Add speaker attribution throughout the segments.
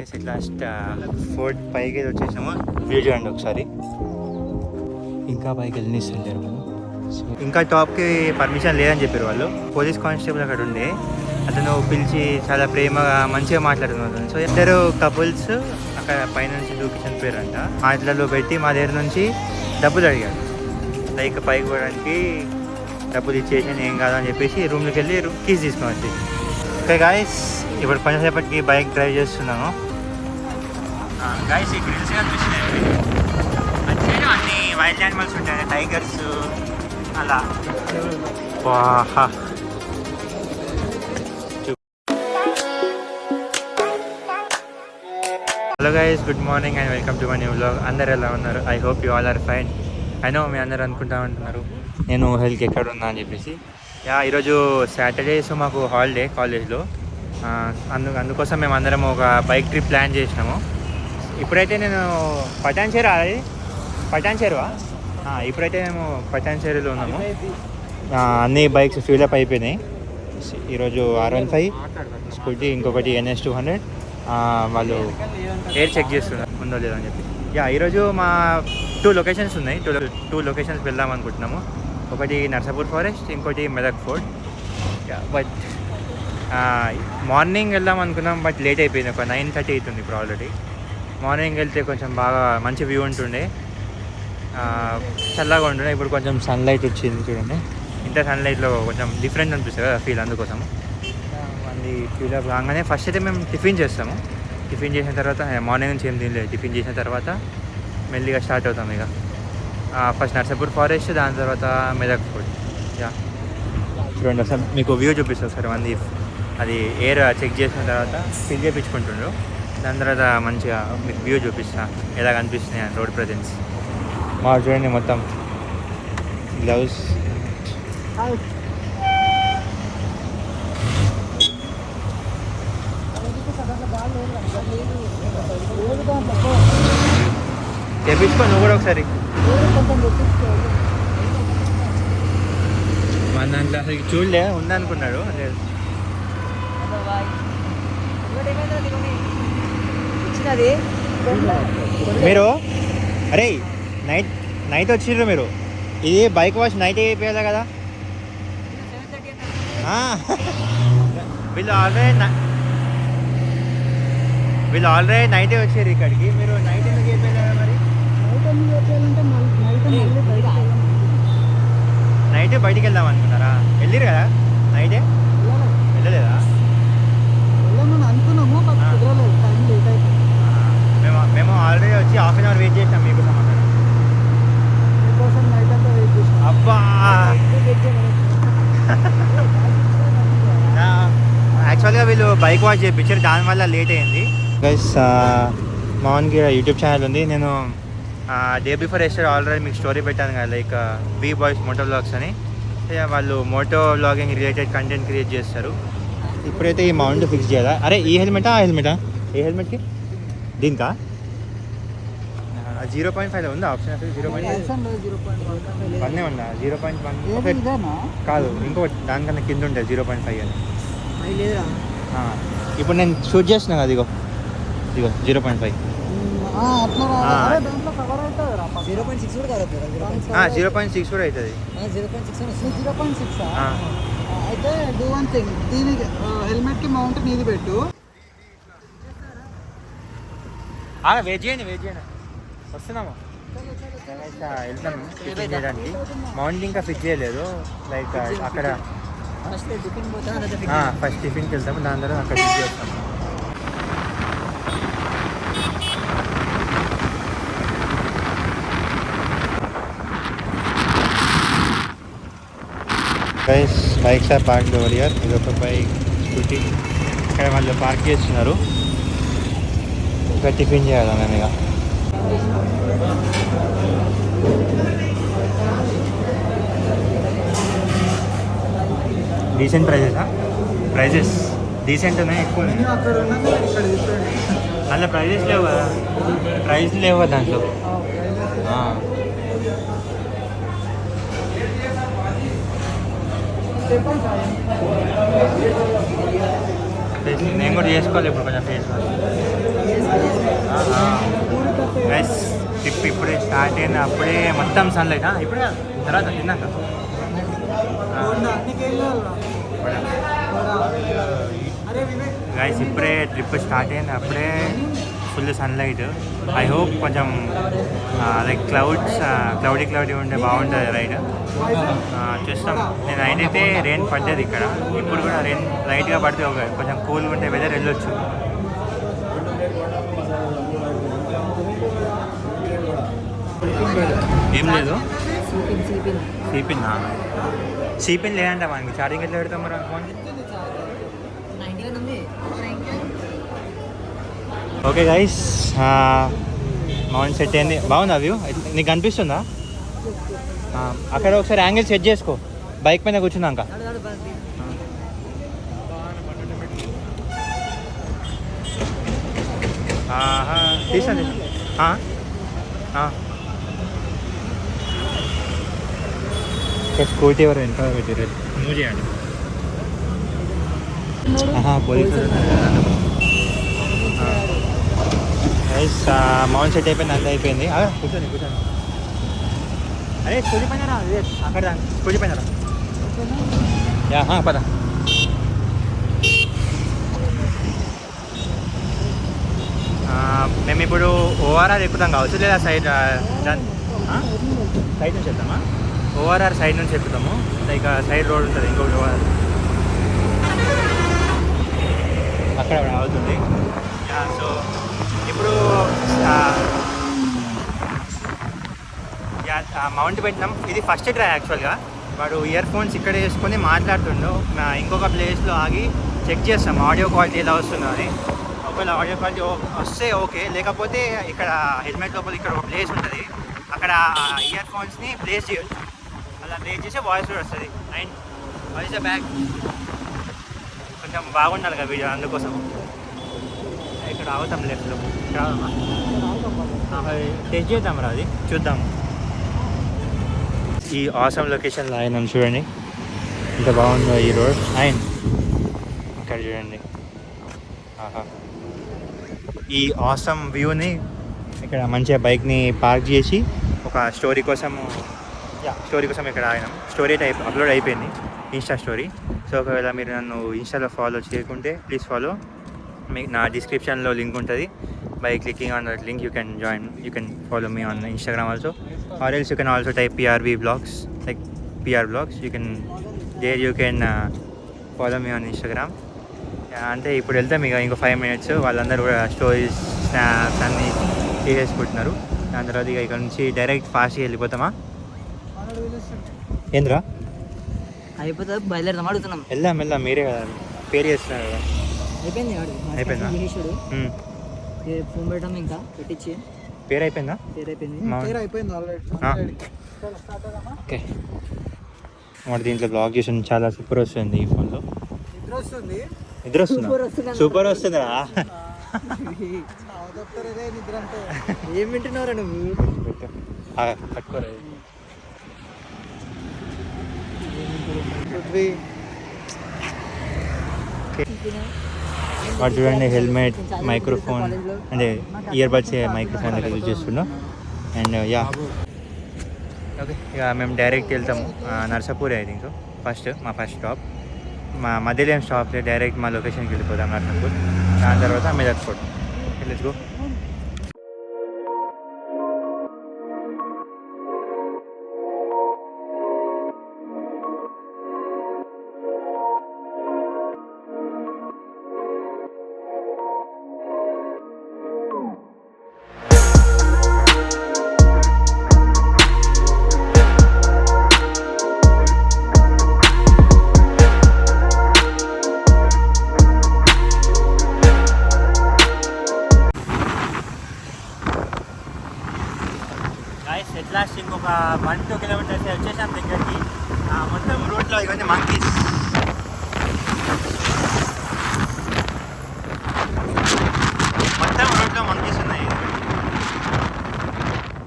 Speaker 1: Last fort పైకి వచ్చేసాము. View చూడండి ఒకసారి. ఇంకా పైకి వెళ్ళిస్తారు మనం. ఇంకా టాప్కి పర్మిషన్ లేదని చెప్పారు వాళ్ళు. పోలీస్ కానిస్టేబుల్ అక్కడ ఉండే అతను పిలిచి చాలా ప్రేమగా మంచిగా మాట్లాడుతున్నారు. సో ఇద్దరు కపుల్స్ అక్కడ పైనుంచి దూకి చనిపోయారంట. మాటలలో పెట్టి మా దగ్గర నుంచి డబ్బులు అడిగారు. లైక్ పైకి పోవడానికి డబ్బులు ఇచ్చేసాను, ఏం కాదని చెప్పేసి రూమ్లోకి వెళ్ళి కీస్ తీసుకొని వచ్చి. ఓకే గాయస్, ఇప్పుడు కొంచెంసేపటికి బైక్ డ్రైవ్ చేస్తున్నాను. గాయస్, ఈ గ్రిల్స్ కనిపిస్తున్నాయి. అన్ని వైల్డ్ యానిమల్స్ ఉంటాయి, టైగర్స్ అలా. Hello guys, good morning and welcome to my new vlog. అందరు ఎలా ఉన్నారు? I hope you all are fine. I know మీ అందరు అనుకుంటా ఉంటున్నారు నేను హెల్త్ ఎక్కడ ఉన్నా అని చెప్పేసి. ఈరోజు సాటర్డే, సో మాకు హాలిడే కాలేజ్లో. అందుకోసం మేము అందరం ఒక బైక్ ట్రిప్ ప్లాన్ చేసినాము. ఇప్పుడైతే నేను పటాన్చేరువా ఇప్పుడైతే మేము పటాన్చేరులో ఉన్నాము. అన్ని బైక్స్ ఫ్యూలప్ అయిపోయినాయి. ఈరోజు R15 స్కూటీ, ఇంకొకటి NS 200. వాళ్ళు ఎయిర్ చెక్ చేస్తున్నారు ఉందో లేదో అని చెప్పి. ఈరోజు మా 2 లొకేషన్స్ ఉన్నాయి. 2 లొకేషన్స్ వెళ్దాం అనుకుంటున్నాము. ఒకటి నర్సాపూర్ ఫారెస్ట్, ఇంకోటి మెదక్ ఫోర్ట్. బట్ మార్నింగ్ వెళ్దాం అనుకున్నాం, బట్ లేట్ అయిపోయింది. ఒక 9:30 అవుతుంది ఇప్పుడు ఆల్రెడీ. మార్నింగ్ వెళ్తే కొంచెం బాగా మంచి వ్యూ ఉంటుండే, చల్లగా ఉంటుండే. ఇప్పుడు కొంచెం సన్లైట్ వచ్చింది చూడండి. ఇంత సన్లైట్లో కొంచెం డిఫరెంట్ అనిపిస్తుంది కదా ఫీల్. అందుకోసము మళ్ళీ ఫీల్ అప్ కాగానే ఫస్ట్ అయితే మేము టిఫిన్ చేస్తాము. టిఫిన్ చేసిన తర్వాత మార్నింగ్ నుంచి ఏం తినలేదు. టిఫిన్ చేసిన తర్వాత మెల్లిగా స్టార్ట్ అవుతాం. ఇక ఫస్ట్ నర్సాపూర్ ఫారెస్ట్, దాని తర్వాత మెదక్ ఫుడ్. చూడండి ఒకసారి మీకు వ్యూ చూపిస్తాను సార్. అది ఎయిర్ చెక్ చేసిన తర్వాత ఫిల్ చేయించుకుంటుండ్రు. దాని తర్వాత మంచిగా మీకు వ్యూ చూపిస్తా ఎలా కనిపిస్తున్నాయి రోడ్ ప్రజెన్స్. మా చూడండి మొత్తం గ్లౌస్. తెప్పించుకో నువ్వు కూడా ఒకసారి. మన దాంట్లో అసలు చూడలే, ఉందనుకున్నాడు. మీరు అరే నైట్ వచ్చిర్రు మీరు. ఇది బైక్ వాష్ నైట్ అయిపోయాలి కదా. వీళ్ళు ఆల్రెడీ నైటే వచ్చారు ఇక్కడికి. మీరు నైట్ ఎందుకు అయిపోయారు మరి? నైటే బయటికి వెళ్దాం అనుకున్నారా? వెళ్ళిరు కదా నైటే? వెళ్ళలేదా? మేము ఆల్రెడీ వచ్చి హాఫ్ అన్ అవర్ వెయిట్ చేసాం మీకోసం అక్కడ. అబ్బా, యాక్చువల్గా వీళ్ళు బైక్ వాష్ చేయించారు, దానివల్ల లేట్ అయింది. గైస్, మోహన్కి యూట్యూబ్ ఛానల్ ఉంది. నేను డే బిఫోర్ ఎస్టర్ ఆల్రెడీ మీకు స్టోరీ పెట్టాను కదా, like B boys moto vlogs అని. వాళ్ళు moto vlogging related content create చేస్తారు. ఇప్పుడైతే ఈ మౌంట్ ఫిక్స్ చేయాలా? అరే ఈ హెల్మెటా ఆ హెల్మెటా? ఏ హెల్మెట్కి? దీనికా 0.5 ఉందా ఆప్షన్? అసలు 0.1 ఉందా? 0.1 కాదు, ఇంకోటి దానికన్నా కింద ఉంటుంది 0.5 అని. ఇప్పుడు నేను షూట్ చేస్తున్నా కదా, ఇదిగో 0.5. 0.6 కూడా అవుతుంది.
Speaker 2: అయితే డూ వన్ థింగ్, దీనికి హెల్మెట్కి మౌంట్ నీది పెట్టు.
Speaker 1: వెయిట్ చేయండి వస్తున్నాము. వెళ్తాను టిఫిన్ చేయడానికి. మౌంట్ ఇంకా ఫిక్స్ చేయలేదు. లైక్ అక్కడ ఫస్ట్ టిఫిన్కి వెళ్తాము, దాని తర్వాత అక్కడ ఫిక్స్ చేస్తాము. Bikes are parked over here. ఇది ఒక బైక్, స్కూటీ ఇక్కడ వాళ్ళు పార్క్ చేస్తున్నారు. ఇంకా టిఫిన్ చేయాలి మేము. ఇక డీసెంట్ ప్రైజెస్ డీసెంట్ ఉన్నాయి, ఎక్కువ ఉన్నాయి. అలా ప్రైజెస్ లేవు కదా, దాంట్లో. నేను కూడా చేసుకోవాలి ఇప్పుడు కొంచెం ఫేస్ వాష్. స్టార్ట్ అయింది అప్పుడే మొత్తం సన్లైట్ ఇప్పుడు కాదు, తర్వాత తిన్నాక
Speaker 2: నీకేం అరే వివేక్
Speaker 1: గైస్ ఇప్పుడే ట్రిప్ స్టార్ట్ అయింది అప్పుడే ఫుల్ సన్లైట్. ఐ హోప్ కొంచెం లైక్ క్లౌడీ ఉంటే బాగుంటుంది రైడ్. చూస్తాం. నేను నైట్ అయితే రెయిన్ పడ్డది ఇక్కడ, ఇప్పుడు కూడా రెయిన్ లైట్గా పడితే కొంచెం కూల్గా ఉంటే వెదర్ వెళ్ళొచ్చు. ఏం లేదు సీపిన్ లేదంట మనకి. ఛార్జింగ్ ఎట్లా పెడతాం మరి phone? Okay guys, mount set అయింది. బాగుందా వ్యూ? నీకు కనిపిస్తుందా? అక్కడ ఒకసారి యాంగిల్ సెట్ చేసుకో బైక్ పైన కూర్చున్నాక. తీసాను స్కూటీ ఎవరు ఎంత పెట్టారు మూవ్ చేయండి. పోలీసు మౌంట్ సెట్ అయిపోయింది, అంత అయిపోయింది. కూర్చోండి. అరే స్కూటీ పైన రా, అక్కడ స్కూటీ పైన రా. పద. మేము ఇప్పుడు ఓఆర్ఆర్ ఎక్కుతాం కావచ్చు, లేదా సైడ్ సైడ్ నుంచి వెళ్తామా? ఓఆర్ఆర్ సైడ్ నుంచి ఎక్కుతాము. లైక్ సైడ్ రోడ్ ఉంటుంది ఇంకొకటి ఓఆర్ఆర్, అక్కడ అవుతుంది. సో ఇప్పుడు మౌంట్ పెట్టినాం. ఇది ఫస్ట్ ట్రై యాక్చువల్గా. వాడు ఇయర్ ఫోన్స్ ఇక్కడ వేసుకొని మాట్లాడుతుండు. ఇంకొక ప్లేస్లో ఆగి చెక్ చేస్తాం ఆడియో క్వాలిటీ ఎలా వస్తుందో అని. ఒకవేళ ఆడియో క్వాలిటీ వస్తే ఓకే, లేకపోతే ఇక్కడ హెల్మెట్ లోపల ఇక్కడ ఒక ప్లేస్ ఉంటుంది, అక్కడ ఇయర్ ఫోన్స్ని ప్లేస్ చేయొచ్చు. అలా ప్లేస్ చేస్తే వాయిస్ కూడా వస్తుంది. అండ్ వాయిస్ బ్యాక్ కొంచెం బాగుండాలి కదా వీడియో, అందుకోసం ఇక్కడ అవుతాం లెఫ్ట్లో. టెస్ట్ చేద్దాం రా, అది చూద్దాం. ఈ ఆసమ్ లొకేషన్లో ఆయన చూడండి ఎంత బాగుందో ఈ రోడ్. ఆయన ఇక్కడ చూడండి, ఈ ఆసమ్ వ్యూని ఇక్కడ మంచిగా బైక్ని పార్క్ చేసి ఒక స్టోరీ కోసం ఇక్కడ ఆగినాం. స్టోరీ అప్లోడ్ అయిపోయింది, ఇన్స్టా స్టోరీ. సో ఒకవేళ మీరు నన్ను ఇన్స్టాలో ఫాలో చేయకుంటే ప్లీజ్ ఫాలో. మీకు నా డిస్క్రిప్షన్లో లింక్ ఉంటుంది. By clicking on that link you can follow me on Instagram also, or else you can also type PRV vlogs, like PR vlogs. You can follow me on Instagram. అంటే ఇప్పుడు వెళ్తాం ఇక ఇంకో 5 minutes. వాళ్ళందరూ కూడా stories snaps అన్నీ చేసేసుకుంటున్నారు. దాని తర్వాత ఇక ఇక్కడ నుంచి డైరెక్ట్ ఫాస్ట్గా వెళ్ళిపోతామా? ఏంద్రా
Speaker 3: అయిపోతుంది, బయలుదేరదాం అడుగుతున్నాం.
Speaker 1: వెళ్దాం మీరే కదా పేరు చేస్తున్నారు కదా. అయిపోయిందా?
Speaker 3: ఫోన్ పెట్టాం, ఇంకా పెట్టించి
Speaker 1: పేరు అయిపోయిందా?
Speaker 2: అయిపోయింది ఆల్రెడీ.
Speaker 1: ఓకే, మరి దీంట్లో బ్లాగ్ చేసి చాలా సూపర్ వస్తుంది ఈ ఫోన్లో. నిద్ర వస్తుందా? సూపర్ వస్తుందా?
Speaker 3: ఏం వింటున్నావురా నువ్వు?
Speaker 1: పట్టుకోరా. వాడు చూడండి హెల్మెట్, మైక్రోఫోన్ అంటే ఇయర్ బడ్స్ మైక్రోఫోన్ దగ్గర యూజ్ చేస్తున్నాం. అండ్ ఓకే, ఇక మేము డైరెక్ట్ వెళ్తాము నర్సాపూర్. ఐ థింక్ మా ఫస్ట్ స్టాప్. మా మధ్యలో ఏం స్టాప్ లేదు, డైరెక్ట్ మా లొకేషన్కి వెళ్ళిపోతాం నర్సాపూర్. దాని తర్వాత మెదక్ఫోర్ట్. Let's go. లాస్ట్ ఇంకొక 1-2 kilometers వచ్చేసాం దగ్గరికి. మొత్తం రోడ్లో ఇవన్నీ మంకీస్. మొత్తం రోడ్లో మంకీస్ ఉన్నాయి.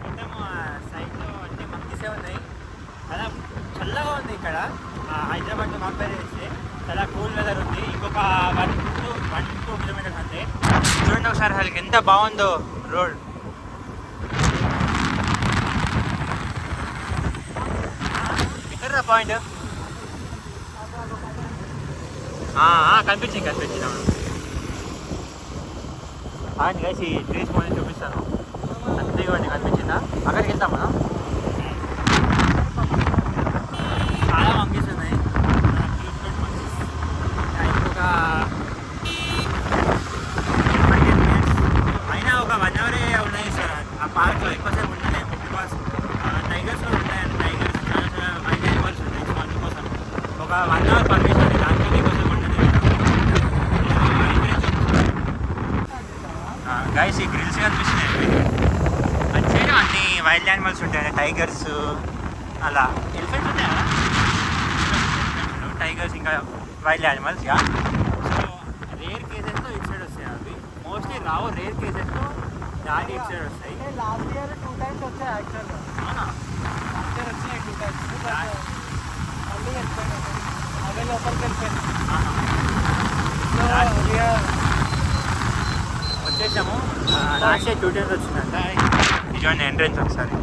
Speaker 1: మొత్తం సైడ్లో అంటే మంకీసే ఉన్నాయి. చాలా చల్లగా ఉంది ఇక్కడ. హైదరాబాద్లో కంపేర్ చేస్తే చాలా కూల్ వెదర్ ఉంది. ఇంకొక 1-2 kilometers అంతే. చూడండి ఒకసారి అసలు ఎంత బాగుందో రోడ్. పాయింట్ కనిపించింది అండ్ గైస్ ఈ ట్రీస్ మొదలు చూపిస్తాను అంతే కనిపించిందా అక్కడికి వెళ్తాం మనం చాలా మంకీస్ ఉన్నాయి ఇంకొక 15 minutes అయినా ఒక 1 hour ఉన్నాయి సార్ ఆ పార్క్లో ఎక్కువసేపు ఉండలేము బికాస్ టైగర్స్ కూడా ఉంటాయండి టైగర్స్ చాలా వైల్డ్ యానిమల్స్ ఉన్నాయి సో అందుకోసం ఒక 1 hour పర్మిషన్ ఉంది దాంట్లో ఎక్కువసేపు ఉండలేదు గైస్ ఈ గ్రిల్స్ కనిపిస్తున్నాయి వచ్చే అన్ని వైల్డ్ యానిమల్స్ ఉంటాయి టైగర్స్ అలా ఎలిఫెంట్స్ ఉంటాయి కదా టైగర్స్ ఇంకా wild animals yeah so rare కేసెస్లో ఇటు సైడ్ వస్తాయి అవి మోస్ట్లీ రావు రేర్ కేసెస్లో దాటి ఇటు సైడ్ వస్తాయి
Speaker 2: లాస్ట్ ఇయర్ 2 times వచ్చాయి యాక్చువల్గా
Speaker 1: అవునా
Speaker 2: లాస్ట్ ఇయర్ వచ్చినాయి 2 times మళ్ళీ వెళ్ళిపోయాను అవే లోపలికి వెళ్ళిపోయాను
Speaker 1: లాస్ట్ ఇయర్ వచ్చేసాము లాస్ట్ ఇయర్ 2 times వచ్చిందంట ఇటువంటి ఎంట్రెన్స్ ఒకసారి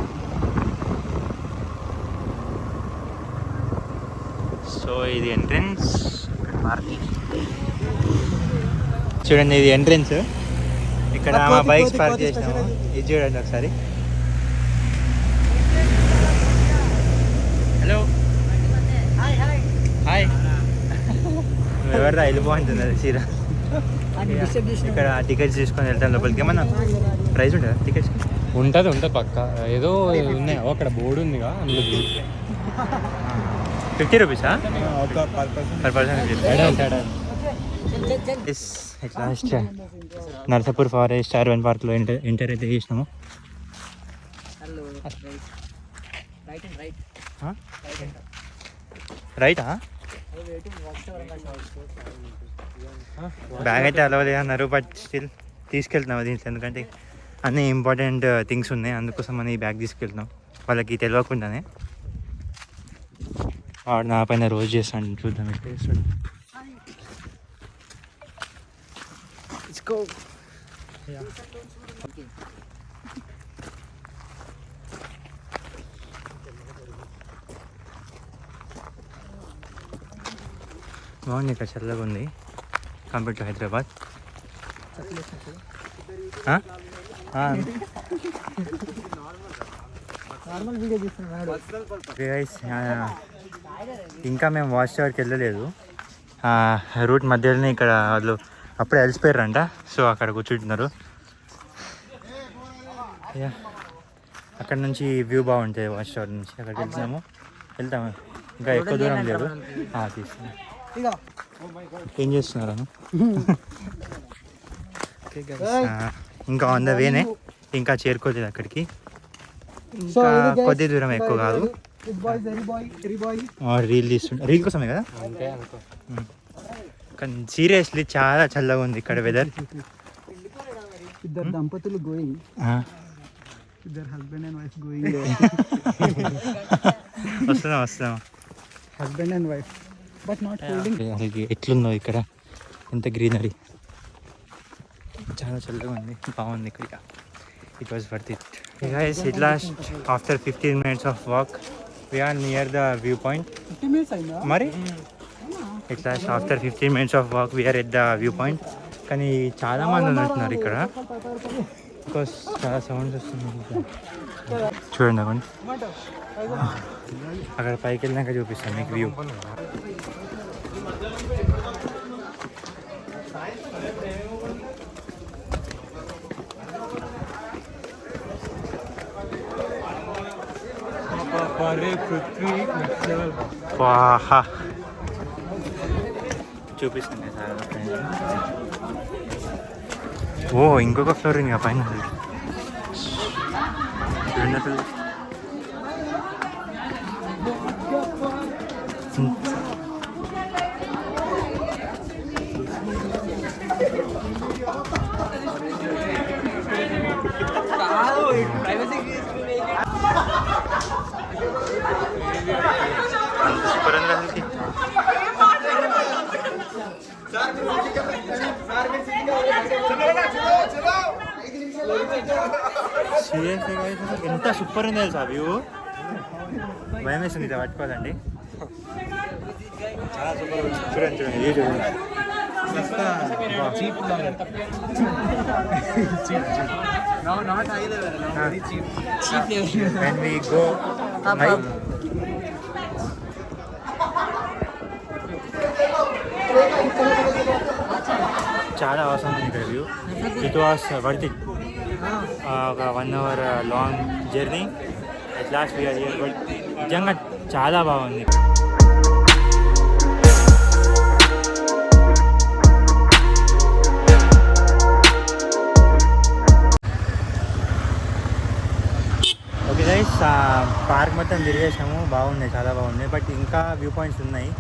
Speaker 1: సో ఇది ఎంట్రెన్స్ చూడండి ఇది ఎంట్రెన్స్ ఇక్కడ మా బైక్స్ పార్క్ చేసినాము ఇది చూడండి ఒకసారి హలో హాయ్ ఎవరిదా వెళ్ళిపోతుంది అది చీర ఇక్కడ టికెట్స్ తీసుకొని వెళ్తాం లోపలికి ఏమన్నా ప్రైస్ ఉంటుందా టికెట్స్
Speaker 4: ఉంటుంది పక్క ఏదో ఉన్నాయి అక్కడ బోర్డు ఉందిగా అందులో
Speaker 1: 50 రూపీసా per person last Narsapur forest urban పార్క్లో ఎంటర్ అయితే చేసినాము
Speaker 3: హలో రైట్ అండ్ రైట్
Speaker 1: రైటా బ్యాగ్ అయితే అలవలేదు అన్నారు బట్ స్టిల్ తీసుకెళ్తున్నాం దీంట్లో ఎందుకంటే అన్నీ ఇంపార్టెంట్ థింగ్స్ ఉన్నాయి అందుకోసం మనం ఈ బ్యాగ్ తీసుకెళ్తున్నాం వాళ్ళకి తెలియకుండానే వాడు నా పైన రోజు చేస్తాను చూద్దాం ఎట్లా చేస్తాడు బాగుంది ఇక్కడ చల్లగా ఉంది compare to Hyderabad
Speaker 2: normal video తీస్తున్నాడు
Speaker 1: ఇంకా మేము వాచ్ టవర్కి వెళ్ళలేదు రూట్ మధ్యలోనే ఇక్కడ వాళ్ళు అప్పుడే అలసిపోయారంట సో అక్కడ కూర్చుంటున్నారు అక్కడ నుంచి వ్యూ బాగుంటుంది వాచ్ టవర్ నుంచి అక్కడికి వెళ్తాము ఇంకా ఎక్కువ దూరం లేదు తీసుకున్నాం ఏం చేస్తున్నారు ఇంకా ఆన్ ద వేనే ఇంకా చేరుకోలేదు అక్కడికి ఇంకా కొద్ది దూరం ఎక్కువ కాదు రీల్ తీస్తుండే రీల్ కోసమే కదా కానీ సీరియస్లీ చాలా చల్లగా ఉంది ఇక్కడ వెదర్
Speaker 2: ఇద్దరు దంపతులు గోయింగ్ ఇద్దరు హస్బెండ్ అండ్ వైఫ్ గోయింగ్
Speaker 1: వస్తున్నాం
Speaker 2: husband and wife but not holding
Speaker 1: ఎట్లుందో ఇక్కడ ఎంత గ్రీనరీ చాలా చల్లగా ఉంది బాగుంది ఇక్కడ it was worth it guys it last after 15 minutes of walk we are near the view point
Speaker 2: 50 minutes అయిందా
Speaker 1: మరి it last after 15 minutes of walk we are at the view point కానీ చాలా మంది ఉన్నట్టున్నారు ఇక్కడ బికాస్ చాలా సౌండ్స్ వస్తున్నాయి చూడండి అవ్వండి అక్కడ పైకి వెళ్ళినాక చూపిస్తాను మీకు వ్యూ చూపిస్తుంది సార్ ఓ ఇంకొక ఫ్లోర్ ఇంకా పైన చూడండి అసలు సూపర్ ఉంది అసలుకి సీరియస్గా ఎంత సూపర్ ఉంది తెలుసా వ్యూ భయం వేస్తుంది ఇది పట్టుకోవాలండి చాలా సూపర్ చూడండి చూడండి ఇది చూడండి
Speaker 2: cheap not high level very cheap
Speaker 1: when we go high, చాలా అవసరం ఉంది ఇక్కడ view. It was worth it. ఒక 1 hour long journey at last we are here. But నిజంగా చాలా బాగుంది. ఓకే గైస్, పార్క్ మొత్తం తిరిగేసాము, బాగుంది, చాలా బాగుంది. బట్ ఇంకా వ్యూ పాయింట్స్ ఉన్నాయి,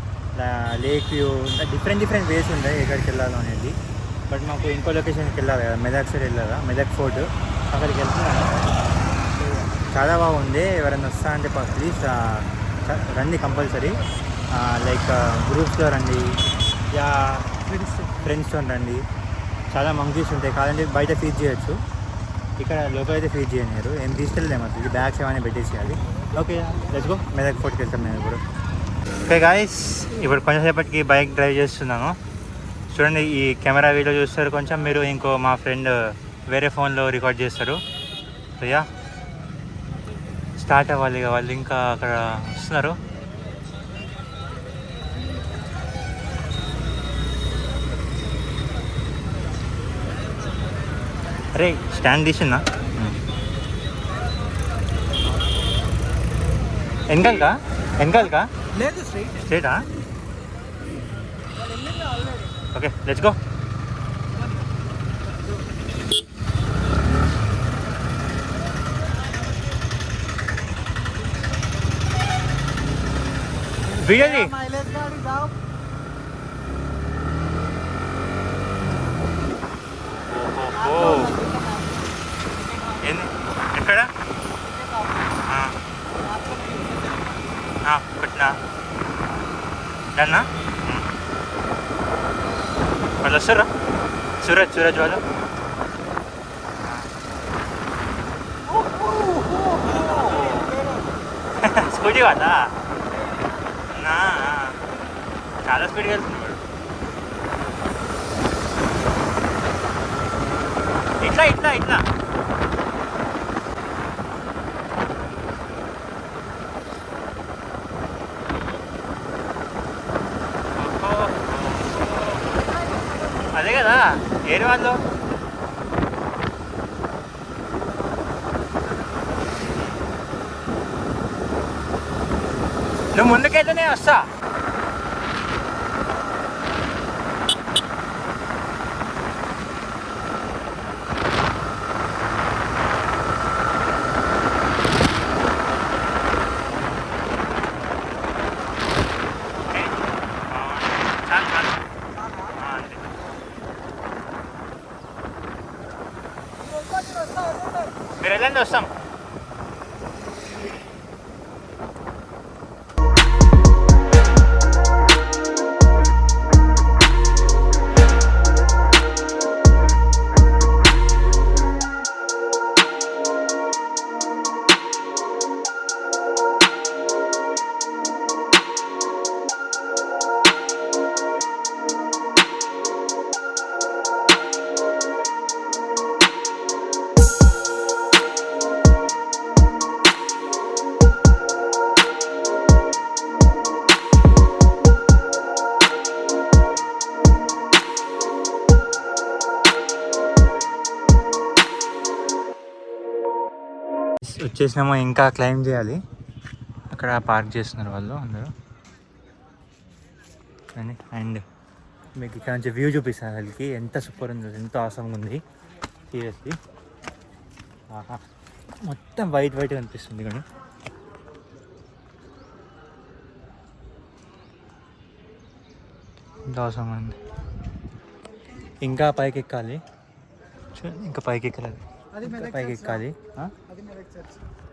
Speaker 1: లేక్ వ్యూ, ఇంకా డిఫరెంట్ వేస్ ఉంటాయి ఎక్కడికి వెళ్ళాలో అనేది. బట్ మాకు ఇంకో లొకేషన్కి వెళ్ళాలి కదా, మెదక్ సైడ్ వెళ్ళాలా, మెదక్ ఫోర్ట్, అక్కడికి వెళ్తున్నాను. చాలా బాగుంది. ఎవరైనా వస్తా అంటే ప్లీజ్ రండి కంపల్సరీ. లైక్ గ్రూప్స్లో రండి, యా ఫ్రెండ్స్తో రండి. చాలా మంకీస్ ఉంటాయి, కాదంటే బయట ఫీడ్ చేయొచ్చు. ఇక్కడ లోపల అయితే ఫీడ్ చేయనియరు, ఏం తీసుకెళ్ళలేము అసలు, బ్యాగ్స్ ఏమైనా పెట్టేసేయాలి. ఓకే లెట్స్ గో, మెదక్ ఫోర్ట్కి వెళ్తాం నేను ఇప్పుడు. ఓకే గాయస్, ఇప్పుడు కొంచెంసేపటికి బైక్ డ్రైవ్ చేస్తున్నాను. చూడండి, ఈ కెమెరా వీడియో చూస్తారు కొంచెం మీరు, ఇంకో మా ఫ్రెండ్ వేరే ఫోన్లో రికార్డ్ చేస్తారు. సో యా స్టార్ట్ అవ్వాలి. ఇక వాళ్ళు ఇంకా అక్కడ వస్తున్నారు. అరే స్టాండ్ తీసిందా వెనకాలకా
Speaker 2: లేదు స్ట్రైట్
Speaker 1: స్ట్రేటా? Okay let's go. వీడియోది
Speaker 2: మైలేజ్ గాడి దావ్
Speaker 1: ఎక్కడ పెట్టినా డన్నా వాళ్ళు వస్తారా? సూరజ్ వాళ్ళు స్కూటీ వాళ్ళ చాలా స్పీడ్గా వెళ్తుంది వాడు. ఇట్లా అదే కదా ఏరి వాళ్ళు. నువ్వు ముందుకెళ్తేనే వస్తా. మీరు వెళ్ళండి, వస్తాం. వచ్చేసినామో, ఇంకా క్లైంబ్ చేయాలి. అక్కడ పార్క్ చేస్తున్నారు వాళ్ళు అందరూ. అండ్ మీకు ఇక్కడ నుంచి వ్యూ చూపిస్తాను. వాళ్ళకి ఎంత సూపర్ ఉంది, ఎంత ఆసంగా ఉంది సీరియస్లీ. ఆహా, మొత్తం వైట్గా అనిపిస్తుంది ఇక్కడ. ఎంత ఆసంగా ఉంది. ఇంకా పైకి ఎక్కాలి, ఇంకా పైకి ఎక్కాలి, పైకి ఎక్కాలి.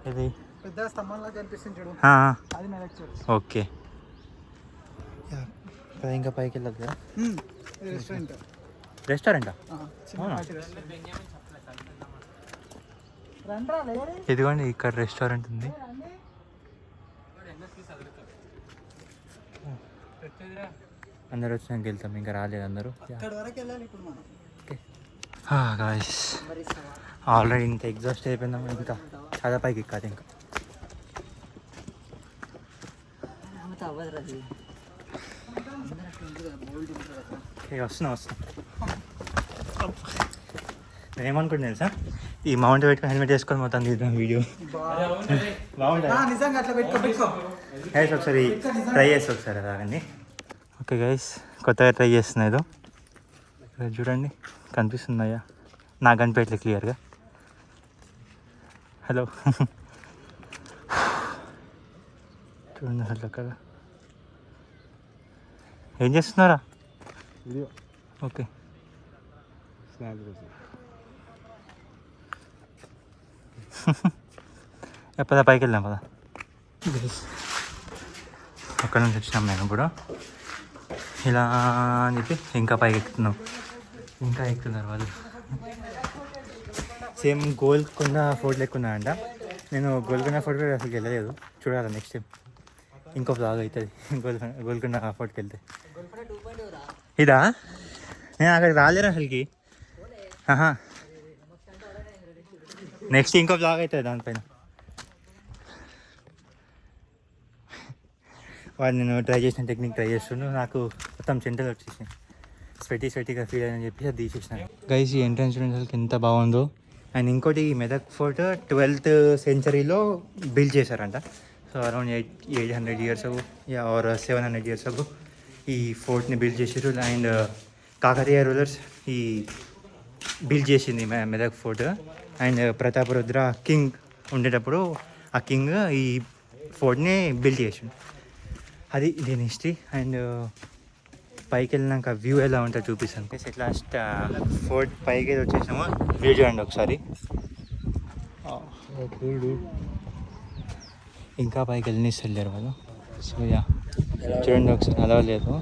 Speaker 1: ఇది
Speaker 2: పెద్ద స్తంభంలా కనిపిస్తుంది చూడు, అది మెదక్ చర్చ్.
Speaker 1: ఓకే, ఇంకా పైకి వెళ్ళదు కదా. రెస్టారెంటా? ఇదిగోండి ఇక్కడ రెస్టారెంట్ ఉంది. అందరు వచ్చినాక వెళ్తాం, ఇంకా రాలేదు అందరూ.
Speaker 2: ఇక్కడ వరకు వెళ్ళాలి ఇప్పుడు మనం.
Speaker 1: గాయస్ ఆల్రెడీ ఇంత ఎగ్జాస్ట్ అయిపోయిందాం, ఇంకా చాలా పైకి ఎక్కాలి ఇంకా. వస్తున్నా నేను ఏమనుకుంటున్నా తెలుసా, ఈ మౌంట్ పెట్టుకుని హెల్మెట్ వేసుకొని మొత్తం తీద్దాం వీడియో. బాగుంటుంది
Speaker 2: నిజంగా అట్లా పెట్టుకో.
Speaker 1: గైస్ ఒకసారి ట్రై చేసి ఒకసారి రాగండి. ఓకే గైస్, కొత్తగా ట్రై చేస్తున్నా ఏదో. ఇక్కడ చూడండి కనిపిస్తుందయ్యా, నాకు కనిపించట్లేదు క్లియర్గా. హలో చూడండి అసలు అక్కడ ఏం చేస్తున్నారా? ఓకే పదా పైకి వెళ్దాం పదా. అక్కడ నుంచి వచ్చినాం మేము ఇప్పుడు ఇలా అని చెప్పి ఇంకా పైకి ఎక్కుతున్నాం, ఇంకా ఎక్కుతున్నారు వాళ్ళు. సేమ్ గోల్కొండ ఫోర్ట్ లెక్కున్నా అంట. నేను గోల్కొండ ఫోర్ట్ అసలు వెళ్ళలేదు, చూడాలి నెక్స్ట్ టైం ఇంకో బ్లాగ్ అవుతుంది గోల్కొండ ఫోర్ట్కి వెళ్తే. ఇదా నేను అక్కడికి రాలేరు అసలుకి. నెక్స్ట్ ఇంకో బ్లాగ్ అవుతుంది దానిపైన. వాడు నేను ట్రై చేసిన టెక్నిక్ ట్రై చేస్తుండే, నాకు మొత్తం చెంటలు వచ్చేసినాయి, స్వెటీగా ఫీల్ అయ్యని చెప్పి అది తీసేసినాను. గైస్ ఈ ఎంట్రన్స్ చూడండి అసలు ఎంత బాగుందో. అండ్ ఇంకోటి ఈ మెదక్ ఫోర్ట్ 12th centuryలో బిల్డ్ చేశారంట. So around 800 years ago or 700 years ago ఈ ఫోర్ట్ని బిల్డ్ చేసారు. అండ్ కాకతీయ రూలర్స్ ఈ బిల్డ్ చేసింది Medak fort. And Prataparudra king ఉండేటప్పుడు ఆ కింగ్ ఈ ఫోర్ట్ని బిల్డ్ చేసిండు. అది దీని హిస్టరీ. అండ్ పైకి వెళ్ళినాక వ్యూ ఎలా ఉంటుందో చూపిస్తాను. ఇట్లా ఫోర్ట్ పైకి వచ్చేసాము, వ్యూ చూడండి ఒకసారి. ఇంకా పైకి వెళ్ళలేరు వాళ్ళు. సో యా చూడండి ఒకసారి, అలా లేదు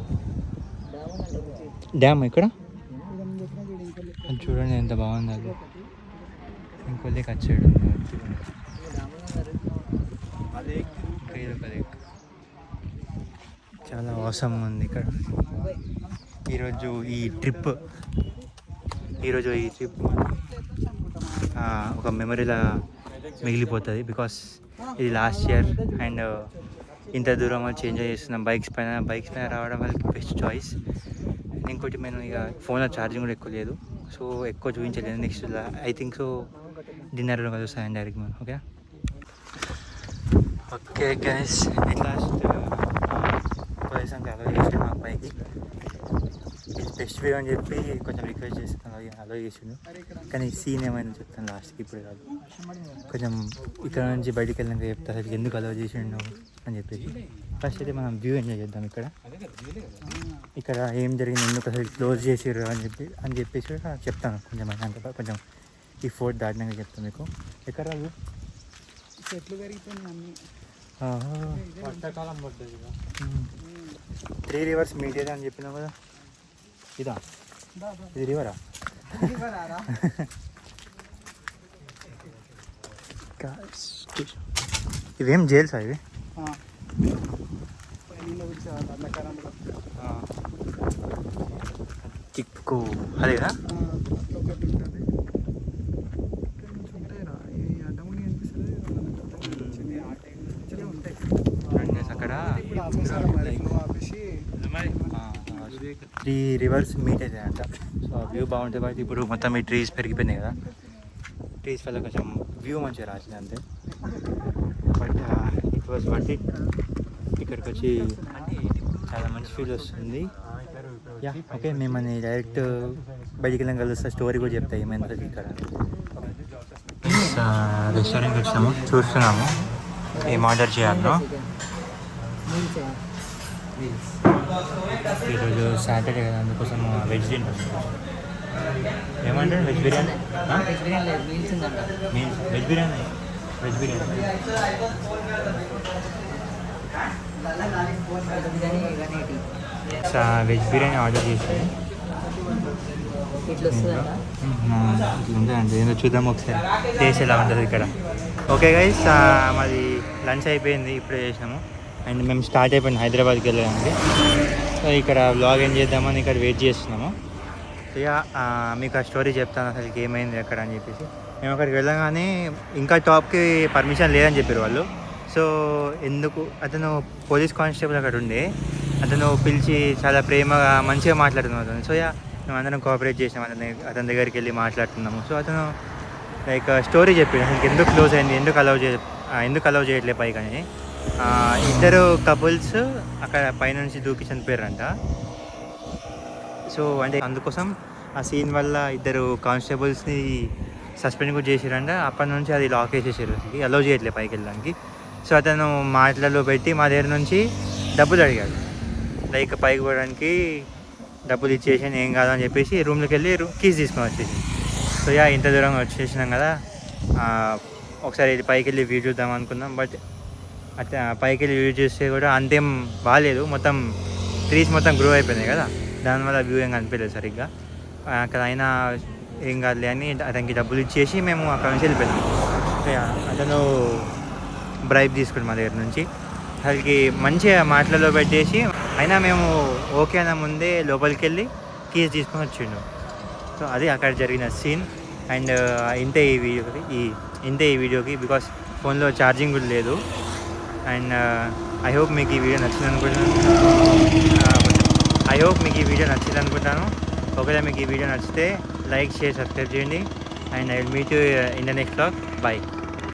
Speaker 1: డ్యామ్ ఇక్కడ చూడండి ఎంత బాగుంది. అది ఇంకొల్లి వచ్చాడు చాలా అవసరం ఉంది ఇక్కడ. ఈరోజు ఈ ట్రిప్ ఒక మెమరీలా మిగిలిపోతుంది. బికాస్ ఇది లాస్ట్ ఇయర్ అండ్ ఇంత దూరం వచ్చి ఎంజాయ్ చేస్తున్నాం బైక్స్ పైన రావడం వాళ్ళకి బెస్ట్ చాయిస్. ఇంకోటి మేము ఇక ఫోన్లో ఛార్జింగ్ కూడా ఎక్కువ లేదు, సో ఎక్కువ చూపించలేదు. నెక్స్ట్ ఐ థింక్ సో డిన్నర్లో కలుస్తాను డైరెక్ట్ మనం. ఓకే గైస్, ఎట్ లాస్ట్ ప్రదేశానికి అలో చేసి మాకు పైకి ఇది బెస్ట్ వ్యూ అని చెప్పి కొంచెం రిక్వెస్ట్ చేస్తాను, అలో చేసిండు. కానీ సీన్ ఏమైనా చెప్తాను లాస్ట్కి, ఇప్పుడు కాదు. కొంచెం ఇక్కడ నుంచి బయటికి వెళ్ళినాక చెప్తాను అసలు ఎందుకు అలో చేసిండు అని చెప్పేసి. ఫస్ట్ అయితే మనం వ్యూ ఎంజాయ్ చేద్దాం. ఇక్కడ ఏం జరిగింది, ఎందుకు అసలు క్లోజ్ చేసారు అని చెప్పేసి చెప్తాను కొంచెం అయినాక. కొంచెం ఈ ఫోర్ట్ దాటినాక చెప్తాను మీకు. ఎక్కడ రాదు
Speaker 2: చెట్లు పెరిగిపోయినాయి,
Speaker 4: వర్షాకాలం పడ్డది.
Speaker 1: 3 rivers మీట్ అని చెప్పినావు కదా, ఇదా ఇది రివరా? ఇవేం జైల్సా ఇవి? చిక్కు అదేగా. అక్కడ 3 rivers మీట్ అవుతాయి అంట. సో వ్యూ బాగుంటుంది. బట్ ఇప్పుడు మొత్తం ఈ ట్రీస్ పెరిగిపోయినాయి కదా, ట్రీస్ వల్ల కొంచెం వ్యూ మంచిగా రాసింది అంతే. But it was worth it. ఇక్కడికి వచ్చి చాలా మంచి ఫీల్ వస్తుంది. యా ఓకే, మిమ్మల్ని డైరెక్ట్ బయటికి వెళ్ళాం కలుస్తా, స్టోరీ కూడా చెప్తాయి ఏమైనా ఇక్కడ. రెస్టారెంట్కి వచ్చినాము, చూస్తున్నాము ఏం ఆర్డర్ చేయాలో. ఈరోజు సాటర్డే కదా, అందుకోసం వెజ్ తింటాం. ఏమంటారు veg biryani? Veg biryani veg biryani order చేసి ఇట్లా ఉంటుందండి. ఏదో చూద్దాం ఒకసారి టేస్ట్ ఎలా ఉంటుంది ఇక్కడ. ఓకే గైస్, మాది లంచ్ అయిపోయింది, ఇప్పుడే చేసినాము. అండ్ మేము స్టార్ట్ అయిపోయింది హైదరాబాద్కి వెళ్ళడానికి. సో ఇక్కడ బ్లాగ్ ఏం చేద్దామని ఇక్కడ వెయిట్ చేస్తున్నాము. సో ఇక మీకు ఆ స్టోరీ చెప్తాను అసలు ఏమైంది అక్కడ అని చెప్పేసి. మేము అక్కడికి వెళ్ళగానే ఇంకా టాప్కి పర్మిషన్ లేదని చెప్పారు వాళ్ళు. సో ఎందుకు అతను పోలీస్ కానిస్టేబుల్ అక్కడ ఉండే, అతను పిలిచి చాలా ప్రేమగా మంచిగా మాట్లాడుతున్నాం అతను. సో ఇక మేము అందరం కోఆపరేట్ చేసినాం, అతని దగ్గరికి వెళ్ళి మాట్లాడుతున్నాము. సో అతను లైక్ స్టోరీ చెప్పాడు అసలు ఎందుకు క్లోజ్ అయింది, ఎందుకు అలౌ చేయట్లే పైకి అని. ఇద్దరు కపుల్స్ అక్కడ పైనుంచి దూకి చనిపోయారంట. సో అంటే అందుకోసం ఆ సీన్ వల్ల ఇద్దరు కానిస్టేబుల్స్ని సస్పెండ్ కూడా చేసారంట. అప్పటి నుంచి అది లాక్ వేసేసారు, అసలు అలౌ చేయట్లే పైకి వెళ్ళడానికి. సో అతను మాటలలో పెట్టి మా దగ్గర నుంచి డబ్బులు అడిగాడు, లైక్ పైకి పోవడానికి డబ్బులు ఇచ్చేసాను ఏం కాదని చెప్పేసి రూమ్లోకి వెళ్ళి కీస్ తీసుకొని వచ్చేసి. సో యా ఇంత దూరం వచ్చేసినాం కదా, ఒకసారి పైకి వెళ్ళి వ్యూ చూద్దాం అనుకున్నాం. బట్ అట్లా పైకి వెళ్ళి వ్యూ చూస్తే కూడా అంతేం బాగాలేదు, మొత్తం ట్రీస్ మొత్తం గ్రో అయిపోయినాయి కదా, దానివల్ల వ్యూ ఏం కనిపించలేదు సరిగ్గా. అక్కడ అయినా ఏం కాదులే అని అతనికి డబ్బులు ఇచ్చేసి మేము అక్కడ నుంచి వెళ్ళిపోయినాం. సో అతను బ్రైబ్ తీసుకుని మా దగ్గర నుంచి అసలుకి మంచిగా మాటలలో పెట్టేసి, అయినా మేము ఓకే అన్న ముందే లోపలికి వెళ్ళి కీస్ తీసుకొని వచ్చిండు. సో అది అక్కడ జరిగిన సీన్. అండ్ ఇంతే ఈ వీడియోకి బికాస్ ఫోన్లో ఛార్జింగ్ కూడా లేదు. అండ్ ఐ హోప్ మీకు ఈ వీడియో నచ్చింది అనుకుంటాను. ఒకవేళ మీకు ఈ వీడియో నచ్చితే లైక్, షేర్, సబ్స్క్రైబ్ చేయండి. And I will meet you in the next vlog. Bye.